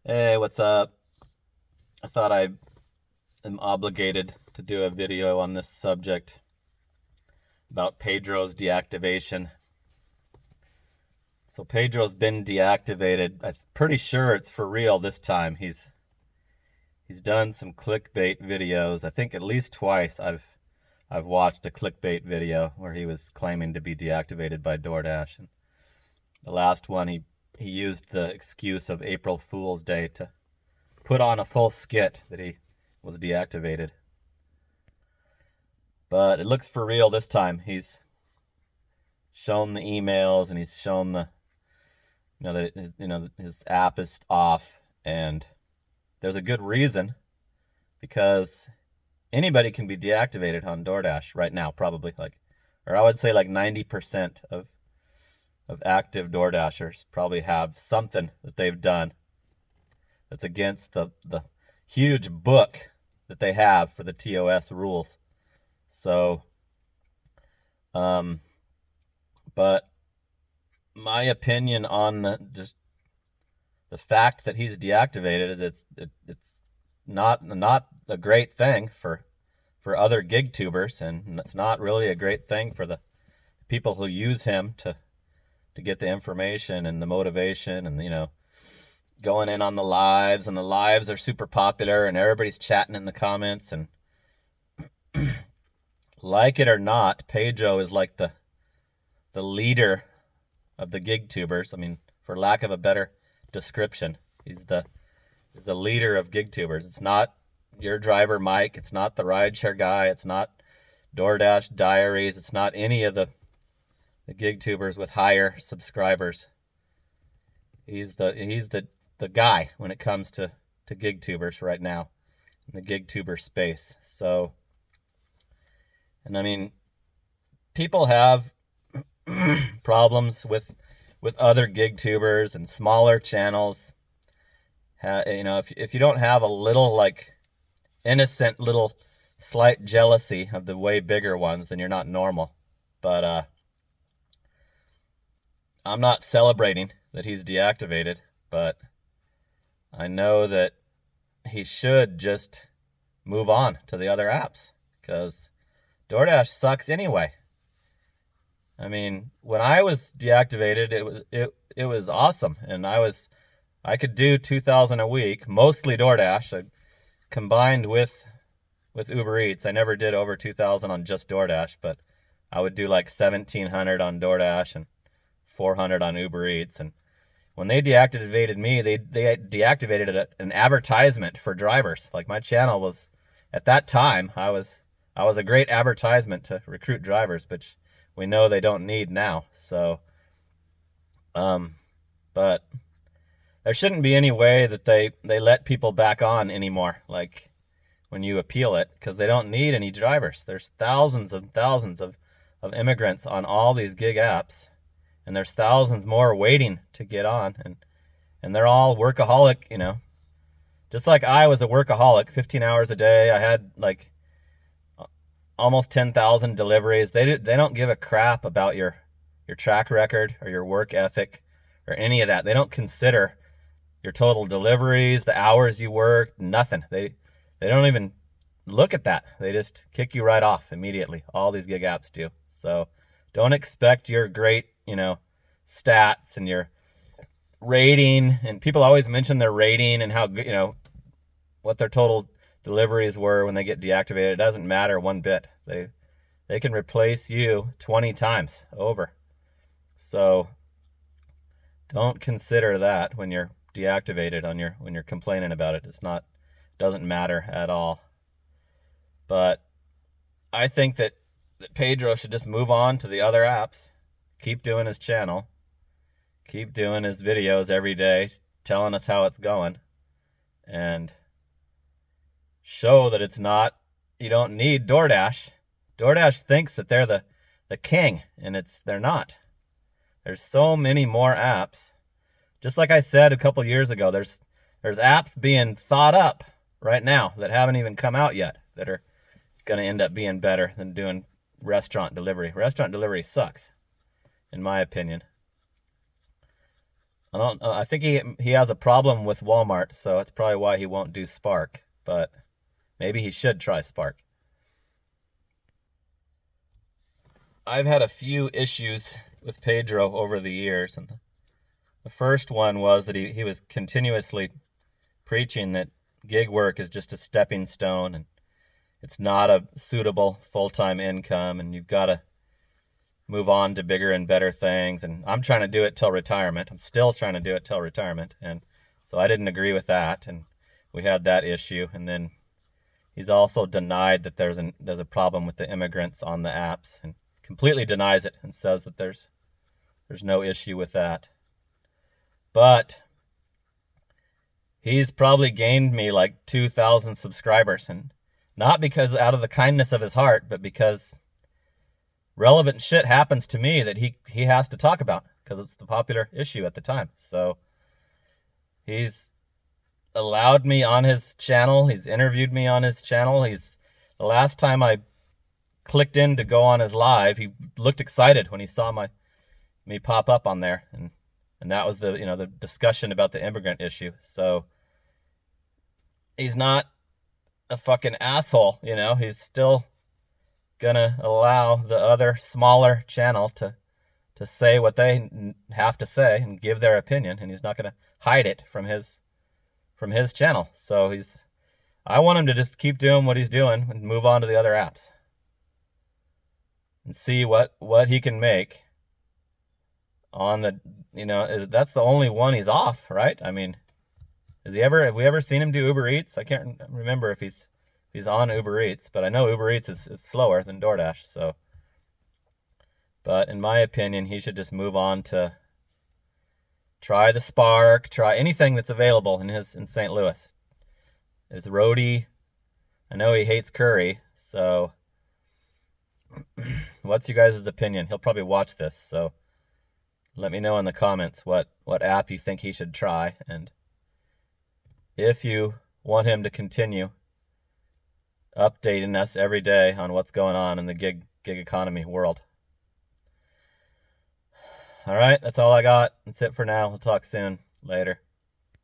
Hey, what's up? I thought I am obligated to do a video on this subject about Pedro's deactivation. So Pedro's been deactivated. I'm pretty sure it's for real this time. He's done some clickbait videos. I think at least twice I've watched a clickbait video where he was claiming to be deactivated by DoorDash. And the last one he used the excuse of April Fool's Day to put on a full skit that he was deactivated. But it looks for real this time. He's shown the emails and he's shown that his app is off, and there's a good reason, because anybody can be deactivated on DoorDash right now, probably, or I would say like 90% of active DoorDashers probably have something that they've done that's against the huge book that they have for the TOS rules. So, but my opinion on just the fact that he's deactivated is it's not a great thing for other gig tubers, and it's not really a great thing for the people who use him to get the information and the motivation, and going in on the lives, and the lives are super popular and everybody's chatting in the comments, and like it or not, Pedro is like the leader of the gig tubers. I mean, for lack of a better description, he's the leader of gig tubers. It's not your driver Mike, it's not the rideshare guy, it's not DoorDash Diaries, it's not any of the gig tubers with higher subscribers. He's the guy when it comes to gig tubers right now in the gig tuber space. So, and I mean, people have problems with other gig tubers and smaller channels. If you don't have a little, like, innocent little slight jealousy of the way bigger ones, then you're not normal. But I'm not celebrating that he's deactivated, but I know that he should just move on to the other apps, because DoorDash sucks anyway. I mean, when I was deactivated, it was awesome, and I could do 2,000 a week, mostly DoorDash, combined with Uber Eats. I never did over 2,000 on just DoorDash, but I would do like 1,700 on DoorDash and 400 on Uber Eats. And when they deactivated me, they deactivated an advertisement for drivers. Like, my channel was, at that time, I was a great advertisement to recruit drivers, but we know they don't need now. So, but there shouldn't be any way that they let people back on anymore, like when you appeal it, because they don't need any drivers. There's thousands of immigrants on all these gig apps, and there's thousands more waiting to get on, and they're all workaholic, just like I was a workaholic, 15 hours a day. I had like almost 10,000 deliveries. They don't give a crap about your track record or your work ethic or any of that. They don't consider your total deliveries, the hours you work, nothing. They don't even look at that. They just kick you right off immediately. All these gig apps do. So don't expect your great, stats and your rating. And people always mention their rating and how good, what their total deliveries were when they get deactivated. It doesn't matter one bit. They can replace you 20 times over. So don't consider that when you're deactivated when you're complaining about it. Doesn't matter at all. But I think that Pedro should just move on to the other apps, keep doing his channel, keep doing his videos every day, telling us how it's going, and show that it's not, you don't need DoorDash. DoorDash thinks that they're the king, and they're not. There's so many more apps. Just like I said a couple years ago, there's apps being thought up right now that haven't even come out yet that are going to end up being better than doing restaurant delivery. Restaurant delivery sucks, in my opinion. I don't. I think he has a problem with Walmart, so it's probably why he won't do Spark. But maybe he should try Spark. I've had a few issues with Pedro over the years, and the first one was that he was continuously preaching that gig work is just a stepping stone and it's not a suitable full-time income, and you've got to move on to bigger and better things. And I'm trying to do it till retirement. I'm still trying to do it till retirement. And so I didn't agree with that. And we had that issue. And then he's also denied that there's a problem with the immigrants on the apps, and completely denies it and says that there's no issue with that. But he's probably gained me like 2,000 subscribers, and not because out of the kindness of his heart, but because relevant shit happens to me that he has to talk about because it's the popular issue at the time. So he's allowed me on his channel. He's interviewed me on his channel. The last time I clicked in to go on his live, he looked excited when he saw me pop up on there, and that was the discussion about the immigrant issue. So he's not a fucking asshole, he's still gonna allow the other smaller channel to say what they have to say and give their opinion, and he's not gonna hide it from his channel. So I want him to just keep doing what he's doing and move on to the other apps and see what he can make on the, that's the only one he's off, right? I mean, have we ever seen him do Uber Eats? I can't remember if he's on Uber Eats, but I know Uber Eats is slower than DoorDash. So, but in my opinion, he should just move on to try the Spark, try anything that's available in St. Louis. Is roadie. I know he hates curry, so what's you guys' opinion? He'll probably watch this, so let me know in the comments what app you think he should try, and if you want him to continue updating us every day on what's going on in the gig economy world. All right, that's all I got. That's it for now. We'll talk soon. Later.